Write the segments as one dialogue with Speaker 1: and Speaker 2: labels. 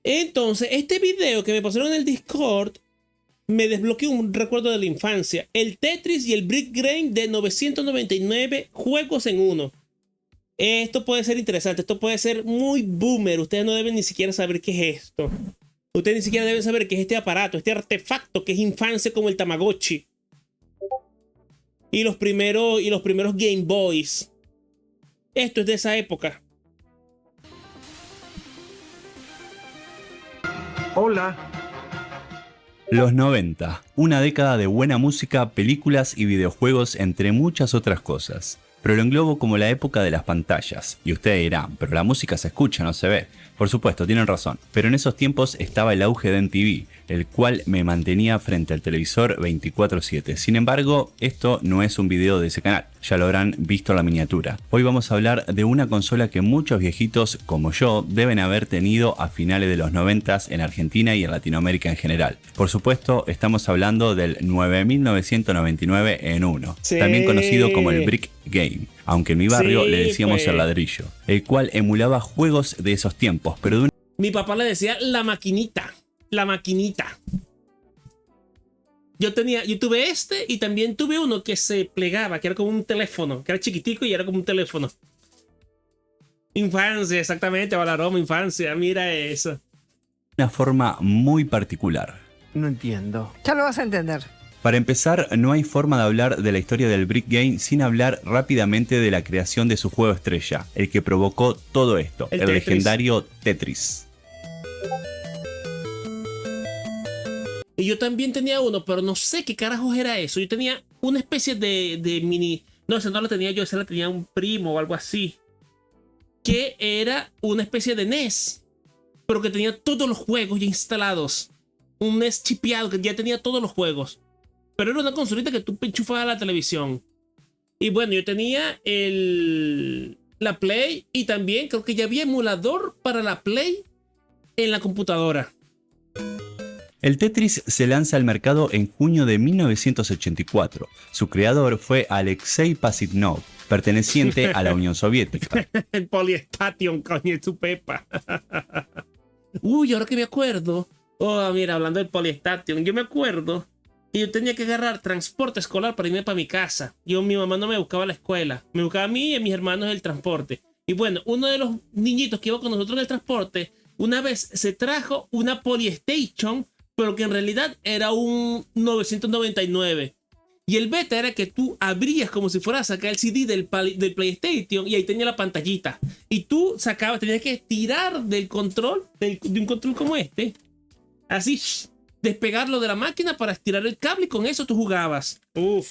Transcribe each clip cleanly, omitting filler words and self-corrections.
Speaker 1: Entonces, este video que me pasaron en el Discord me desbloqueó un recuerdo de la infancia. El Tetris y el Brick Game de 999 juegos en uno. Esto puede ser interesante, esto puede ser muy boomer. Ustedes no deben ni siquiera saber qué es esto. Ustedes ni siquiera deben saber qué es este aparato, este artefacto que es infancia como el Tamagotchi. Y los primeros Game Boys. Esto es de esa época.
Speaker 2: Hola.
Speaker 3: Los 90, una década de buena música, películas y videojuegos, entre muchas otras cosas. Pero lo englobo como la época de las pantallas. Y ustedes dirán, pero la música se escucha, no se ve. Por supuesto, tienen razón. Pero en esos tiempos estaba el auge de MTV, el cual me mantenía frente al televisor 24/7. Sin embargo, esto no es un video de ese canal. Ya lo habrán visto en la miniatura. Hoy vamos a hablar de una consola que muchos viejitos como yo deben haber tenido a finales de los 90 en Argentina y en Latinoamérica en general. Por supuesto, estamos hablando del 9999 en uno,
Speaker 1: Sí.
Speaker 3: también conocido como el Brick Game, aunque en mi barrio
Speaker 1: Sí,
Speaker 3: le decíamos
Speaker 1: pues.
Speaker 3: el ladrillo, el cual emulaba juegos de esos tiempos, pero de una
Speaker 1: Mi papá le decía la maquinita. La maquinita. Yo tuve este y también tuve uno que se plegaba, que era como un teléfono, que era chiquitico y era como un teléfono. Infancia, exactamente, Valaroma, infancia, mira eso.
Speaker 3: forma muy particular.
Speaker 2: No entiendo.
Speaker 4: Ya lo vas a entender.
Speaker 3: Para empezar, no hay forma de hablar de la historia del Brick Game sin hablar rápidamente de la creación de su juego estrella, el que provocó todo esto,
Speaker 1: El
Speaker 3: el
Speaker 1: Tetris.
Speaker 3: legendario Tetris.
Speaker 1: Y yo también tenía uno, pero no sé qué carajos era eso. Yo tenía una especie de mini... No, esa no la tenía yo, esa la tenía un primo o algo así. Que era una especie de NES, pero que tenía todos los juegos ya instalados. Un NES chipeado que ya tenía todos los juegos. Pero era una consolita que tú enchufabas a la televisión. Y bueno, yo tenía la Play y también creo que ya había emulador para la Play en la computadora.
Speaker 3: El Tetris se lanza al mercado en junio de 1984. Su creador fue Alexei Pasivnov, perteneciente a la Unión Soviética.
Speaker 1: El Polystation, coño, su pepa. Uy, ahora que me acuerdo. Oh, mira, hablando del Polystation, yo me acuerdo que yo tenía que agarrar transporte escolar para irme para mi casa. Mi mamá no me buscaba a la escuela, me buscaba a mí y a mis hermanos el transporte. Y bueno, uno de los niñitos que iba con nosotros en el transporte, una vez se trajo una Polystation, pero que en realidad era un 999. Y el beta era que tú abrías como si fuera a sacar el CD del PlayStation y ahí tenía la pantallita. Y tú tenías que tirar del control, de un control como este, así, despegarlo de la máquina para estirar el cable y con eso tú jugabas. Uf.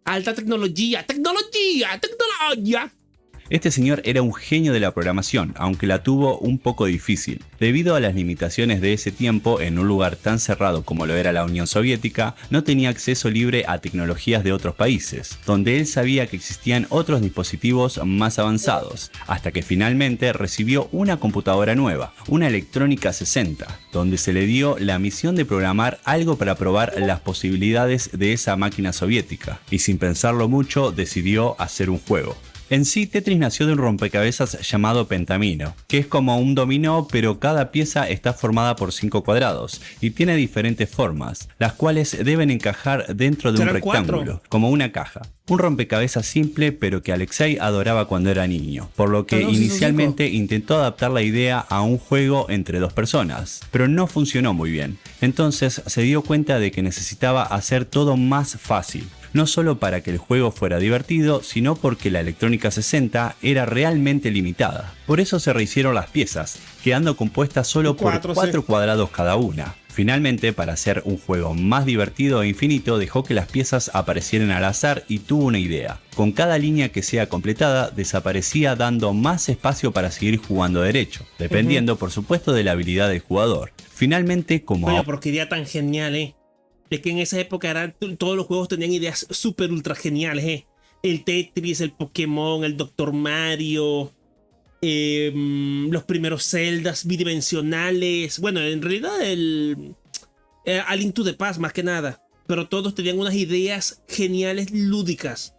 Speaker 1: Alta tecnología, tecnología, tecnología.
Speaker 3: Este señor era un genio de la programación, aunque la tuvo un poco difícil. Debido a las limitaciones de ese tiempo, en un lugar tan cerrado como lo era la Unión Soviética, no tenía acceso libre a tecnologías de otros países, donde él sabía que existían otros dispositivos más avanzados, hasta que finalmente recibió una computadora nueva, una Electrónica 60, donde se le dio la misión de programar algo para probar las posibilidades de esa máquina soviética, y sin pensarlo mucho decidió hacer un juego. En sí, Tetris nació de un rompecabezas llamado Pentamino, que es como un dominó, pero cada pieza está formada por 5 cuadrados y tiene diferentes formas, las cuales deben encajar dentro de un
Speaker 1: Serán
Speaker 3: rectángulo,
Speaker 1: 4.
Speaker 3: como una caja. Un rompecabezas simple, pero que Alexei adoraba cuando era niño, por lo que
Speaker 1: Ah, no, sí son
Speaker 3: inicialmente intentó adaptar la idea a un juego entre 2 personas, pero no funcionó muy bien. Entonces se dio cuenta de que necesitaba hacer todo más fácil. No solo para que el juego fuera divertido, sino porque la Electrónica 60 era realmente limitada. Por eso se rehicieron las piezas, quedando compuestas solo por 4 cuadrados cada una. Finalmente, para hacer un juego más divertido e infinito, dejó que las piezas aparecieran al azar y tuvo una idea. Con cada línea que sea completada, desaparecía dando más espacio para seguir jugando derecho, dependiendo por supuesto de la habilidad del jugador. Finalmente, como...
Speaker 1: Oye, pero qué idea tan genial, Es que en esa época todos los juegos tenían ideas súper ultra geniales, El Tetris, el Pokémon, el Dr. Mario, los primeros Zeldas bidimensionales. Bueno, en realidad A Link to the Past más que nada. Pero todos tenían unas ideas geniales lúdicas.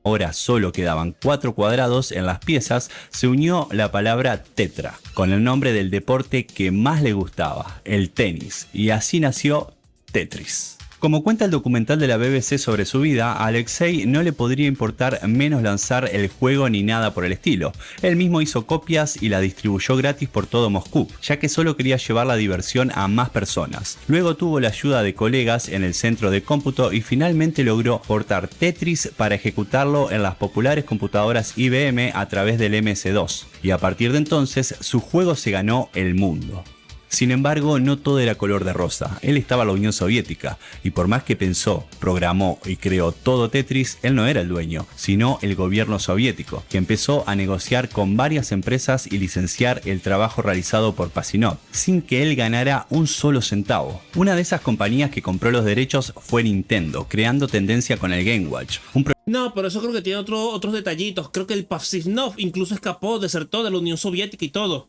Speaker 3: ahora solo quedaban 4 cuadrados en las piezas, se unió la palabra tetra, con el nombre del deporte que más le gustaba, el tenis, y así nació Tetris. Como cuenta el documental de la BBC sobre su vida, a Alexei no le podría importar menos lanzar el juego ni nada por el estilo. Él mismo hizo copias y la distribuyó gratis por todo Moscú, ya que solo quería llevar la diversión a más personas. Luego tuvo la ayuda de colegas en el centro de cómputo y finalmente logró portar Tetris para ejecutarlo en las populares computadoras IBM a través del MS-2. Y a partir de entonces, su juego se ganó el mundo. Sin embargo, no todo era color de rosa. Él estaba en la Unión Soviética, y por más que pensó, programó y creó todo Tetris, él no era el dueño, sino el gobierno soviético, que empezó a negociar con varias empresas y licenciar el trabajo realizado por Pasinov, sin que él ganara un solo centavo. Una de esas compañías que compró los derechos fue Nintendo, creando tendencia con el Game Watch.
Speaker 1: No, pero eso creo que tiene otros detallitos. Creo que el Pasinov incluso escapó, desertó de la Unión Soviética y todo.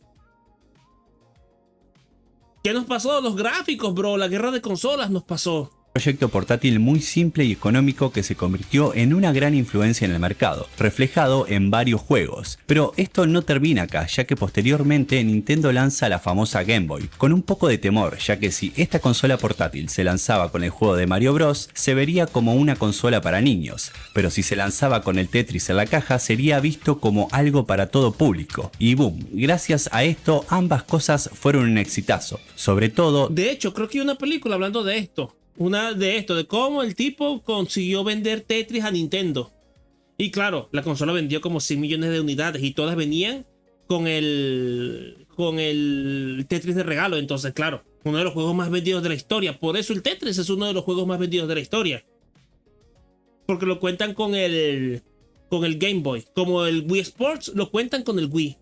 Speaker 1: ¿Qué nos pasó? Los gráficos, bro. La guerra de consolas nos pasó.
Speaker 3: Proyecto portátil muy simple y económico que se convirtió en una gran influencia en el mercado, reflejado en varios juegos. Pero esto no termina acá, ya que posteriormente Nintendo lanza la famosa Game Boy, con un poco de temor, ya que si esta consola portátil se lanzaba con el juego de Mario Bros, se vería como una consola para niños, pero si se lanzaba con el Tetris en la caja, sería visto como algo para todo público. Y boom, gracias a esto ambas cosas fueron un exitazo, sobre todo...
Speaker 1: De hecho, creo que hay una película hablando de esto. De cómo el tipo consiguió vender Tetris a Nintendo. Y claro, la consola vendió como 100 millones de unidades y todas venían con el Tetris de regalo. Entonces, claro, uno de los juegos más vendidos de la historia. Por eso el Tetris es uno de los juegos más vendidos de la historia. Porque lo cuentan con el Game Boy. Como el Wii Sports, lo cuentan con el Wii.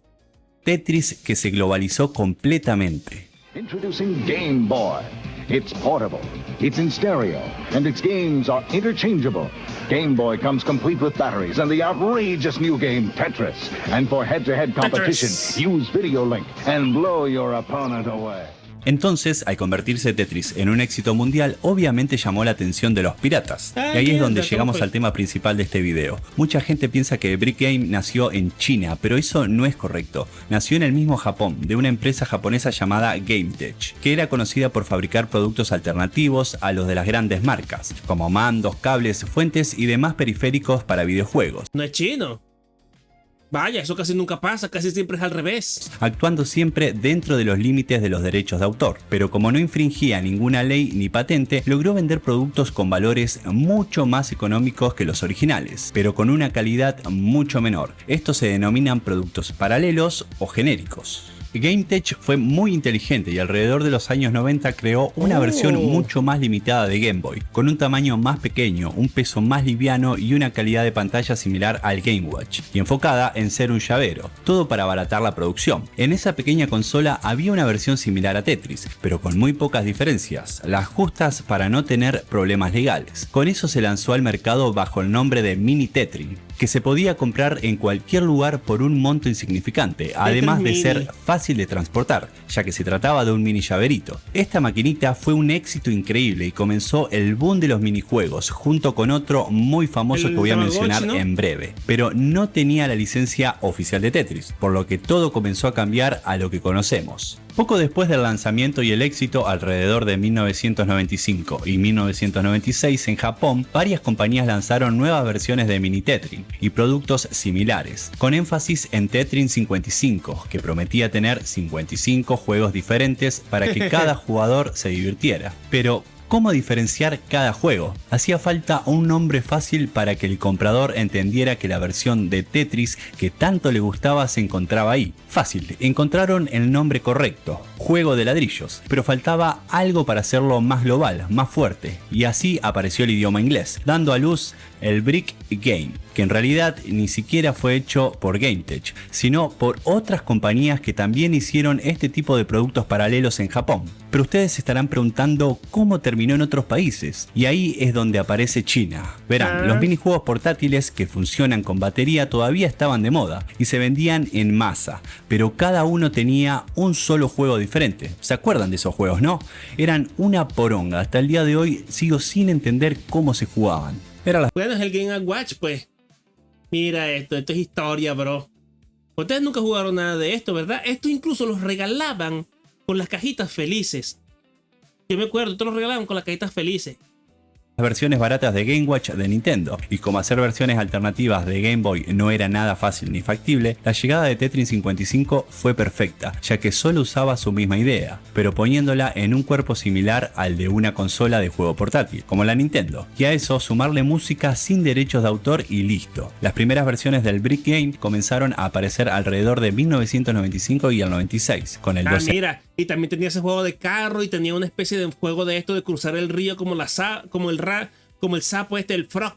Speaker 3: Tetris que se globalizó completamente.
Speaker 4: Introducing Game Boy. It's portable, it's in stereo, and its games are interchangeable. Game Boy comes complete with batteries and the outrageous new game Tetris. And for head-to-head competition, use Video Link and blow your opponent away.
Speaker 3: Entonces, al convertirse Tetris en un éxito mundial, obviamente llamó la atención de los piratas. Y ahí es donde llegamos al tema principal de este video. Mucha gente piensa que Brick Game nació en China, pero eso no es correcto. Nació en el mismo Japón, de una empresa japonesa llamada GameTech, que era conocida por fabricar productos alternativos a los de las grandes marcas, como mandos, cables, fuentes y demás periféricos para videojuegos.
Speaker 1: No es chino. Vaya, eso casi nunca pasa, casi siempre es al revés.
Speaker 3: Actuando siempre dentro de los límites de los derechos de autor, pero como no infringía ninguna ley ni patente, logró vender productos con valores mucho más económicos que los originales, pero con una calidad mucho menor. Estos se denominan productos paralelos o genéricos. GameTech fue muy inteligente y alrededor de los años 90 creó una versión mucho más limitada de Game Boy, con un tamaño más pequeño, un peso más liviano y una calidad de pantalla similar al Game Watch, y enfocada en ser un llavero, todo para abaratar la producción. En esa pequeña consola había una versión similar a Tetris, pero con muy pocas diferencias, las justas para no tener problemas legales. Con eso se lanzó al mercado bajo el nombre de Mini Tetris, que se podía comprar en cualquier lugar por un monto insignificante, además de ser fácil de transportar, ya que se trataba de un mini llaverito. Esta maquinita fue un éxito increíble y comenzó el boom de los minijuegos, junto con otro muy famoso que voy a mencionar en breve, pero no tenía la licencia oficial de Tetris, por lo que todo comenzó a cambiar a lo que conocemos. Poco después del lanzamiento y el éxito, alrededor de 1995 y 1996 en Japón, varias compañías lanzaron nuevas versiones de Mini Tetris y productos similares, con énfasis en Tetris 55, que prometía tener 55 juegos diferentes para que cada jugador se divirtiera. Pero ¿cómo diferenciar cada juego? Hacía falta un nombre fácil para que el comprador entendiera que la versión de Tetris que tanto le gustaba se encontraba ahí. Fácil, encontraron el nombre correcto, juego de ladrillos, pero faltaba algo para hacerlo más global, más fuerte, y así apareció el idioma inglés, dando a luz el Brick Game, que en realidad ni siquiera fue hecho por GameTech, sino por otras compañías que también hicieron este tipo de productos paralelos en Japón. Pero ustedes se estarán preguntando cómo terminó en otros países, y ahí es donde aparece China. Verán, los minijuegos portátiles que funcionan con batería todavía estaban de moda y se vendían en masa, pero cada uno tenía un solo juego diferente. ¿Se acuerdan de esos juegos, no? Eran una poronga, hasta el día de hoy sigo sin entender cómo se jugaban.
Speaker 1: Bueno, es el Game & Watch, pues. Mira esto es historia, bro. Ustedes nunca jugaron nada de esto, ¿verdad? Esto incluso los regalaban con las cajitas felices. Yo me acuerdo, todos los regalaban con las cajitas felices.
Speaker 3: Versiones baratas de Game Watch de Nintendo, y como hacer versiones alternativas de Game Boy no era nada fácil ni factible, la llegada de Tetris 55 fue perfecta, ya que solo usaba su misma idea, pero poniéndola en un cuerpo similar al de una consola de juego portátil, como la Nintendo, y a eso sumarle música sin derechos de autor y listo. Las primeras versiones del Brick Game comenzaron a aparecer alrededor de 1995 y el 96, con el 12.
Speaker 1: Mira, y también tenía ese juego de carro y tenía una especie de juego de esto de cruzar el río como el sapo el frog.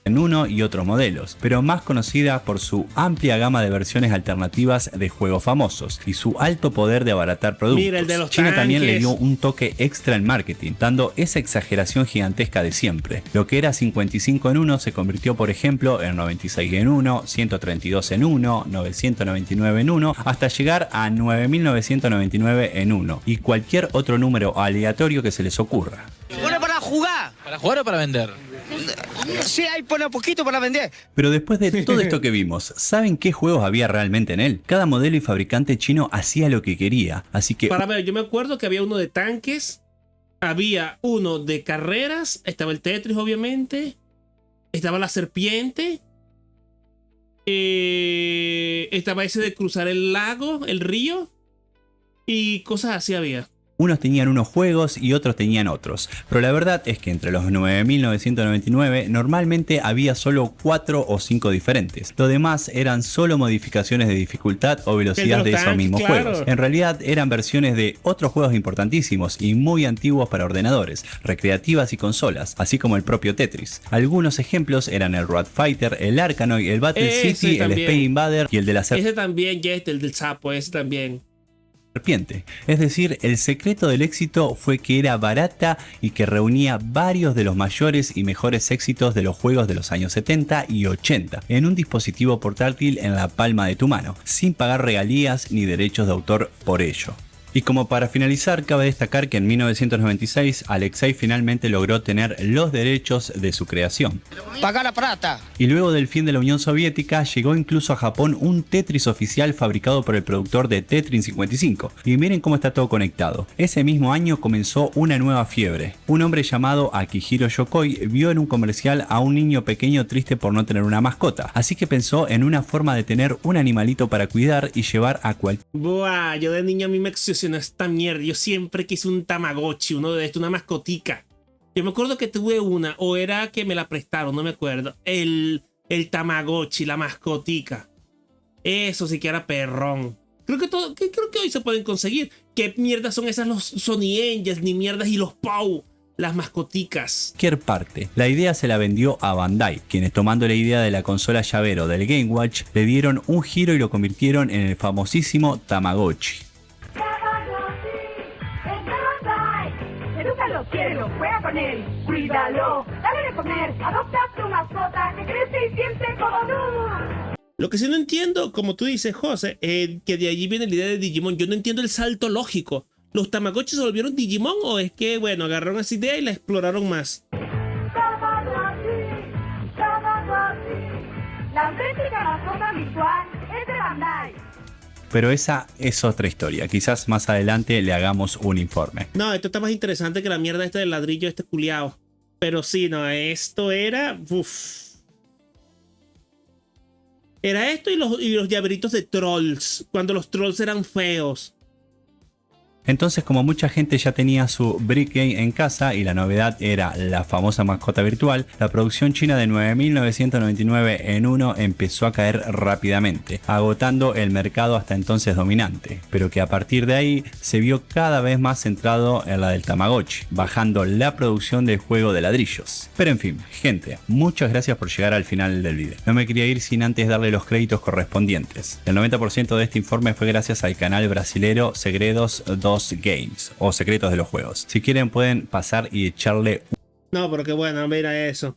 Speaker 3: En uno y otros modelos, pero más conocida por su amplia gama de versiones alternativas de juegos famosos y su alto poder de abaratar productos.
Speaker 1: Mira, el de los
Speaker 3: China también le
Speaker 1: tanques.
Speaker 3: dio un toque extra en marketing, dando esa exageración gigantesca de siempre. Lo que era 55 en 1 se convirtió, por ejemplo, en 96 en 1, 132 en 1, 999 en 1, hasta llegar a 9999 en 1 y cualquier otro número aleatorio que se les ocurra.
Speaker 5: Bueno, para jugar.
Speaker 6: ¿Para jugar o para vender?
Speaker 5: Sí, hay pone poquito para vender.
Speaker 3: Pero después de todo esto que vimos, ¿saben qué juegos había realmente en él? Cada modelo y fabricante chino hacía lo que quería, así que...
Speaker 1: Para ver, yo me acuerdo que había uno de tanques, había uno de carreras, estaba el Tetris obviamente, estaba la serpiente, estaba ese de cruzar el lago, el río, y cosas así había.
Speaker 3: Unos tenían unos juegos y otros tenían otros, pero la verdad es que entre los 9999 normalmente había solo 4 o 5 diferentes. Lo demás eran solo modificaciones de dificultad o velocidad de esos mismos juegos. En realidad eran versiones de otros juegos importantísimos y muy antiguos para ordenadores, recreativas y consolas, así como el propio Tetris. Algunos ejemplos eran el Road Fighter, el Arkanoid, el Battle City, el Space Invader y el de la
Speaker 1: Ese también, el del sapo, ese también.
Speaker 3: Serpiente. Es decir, el secreto del éxito fue que era barata y que reunía varios de los mayores y mejores éxitos de los juegos de los años 70 y 80 en un dispositivo portátil en la palma de tu mano, sin pagar regalías ni derechos de autor por ello. Y como para finalizar, cabe destacar que en 1996 Alexei finalmente logró tener los derechos de su creación.
Speaker 5: Pagar la plata.
Speaker 3: Y luego del fin de la Unión Soviética, llegó incluso a Japón un Tetris oficial fabricado por el productor de Tetris 55. Y miren cómo está todo conectado. Ese mismo año comenzó una nueva fiebre. Un hombre llamado Akihiro Yokoi vio en un comercial a un niño pequeño triste por no tener una mascota. Así que pensó en una forma de tener un animalito para cuidar y llevar a cualquier...
Speaker 1: Buah, yo de niño a mí me obsesionó esta mierda. Yo siempre quise un Tamagotchi, uno de estos, una mascotica. Yo me acuerdo que tuve una, o era que me la prestaron, no me acuerdo. El Tamagotchi, la mascotica. Eso sí que era perrón. Creo que hoy se pueden conseguir. ¿Qué mierdas son esas los Sony Angels, ni mierdas y los Pau? Las mascoticas.
Speaker 3: Parte. La idea se la vendió a Bandai, quienes tomando la idea de la consola llavero del Game Watch, le dieron un giro y lo convirtieron en el famosísimo Tamagotchi.
Speaker 7: Edúcalo, quiérelo, juega con él, cuídalo, dale de comer, adopta tu mascota, que crece y siente como tú.
Speaker 1: Lo que sí no entiendo, como tú dices, José, que de allí viene la idea de Digimon. Yo no entiendo el salto lógico. ¿Los Tamagotchi se volvieron Digimon o es que, bueno, agarraron esa idea y la exploraron más?
Speaker 7: La auténtica mascota virtual es de Bandai.
Speaker 3: Pero esa es otra historia, quizás más adelante le hagamos un informe.
Speaker 1: No, esto está más interesante que la mierda esta del ladrillo este culiao. Pero sí, no, esto era... Uf. Era esto y los llaveritos de trolls, cuando los trolls eran feos.
Speaker 3: Entonces, como mucha gente ya tenía su Brick Game en casa y la novedad era la famosa mascota virtual, la producción china de 9999 en 1 empezó a caer rápidamente, agotando el mercado hasta entonces dominante, pero que a partir de ahí se vio cada vez más centrado en la del Tamagotchi, bajando la producción del juego de ladrillos. Pero en fin, gente, muchas gracias por llegar al final del video. No me quería ir sin antes darle los créditos correspondientes. El 90% de este informe fue gracias al canal brasilero Segredos dos Games o Secretos de los Juegos. Si quieren pueden pasar y echarle...
Speaker 1: No, pero qué bueno, mira eso.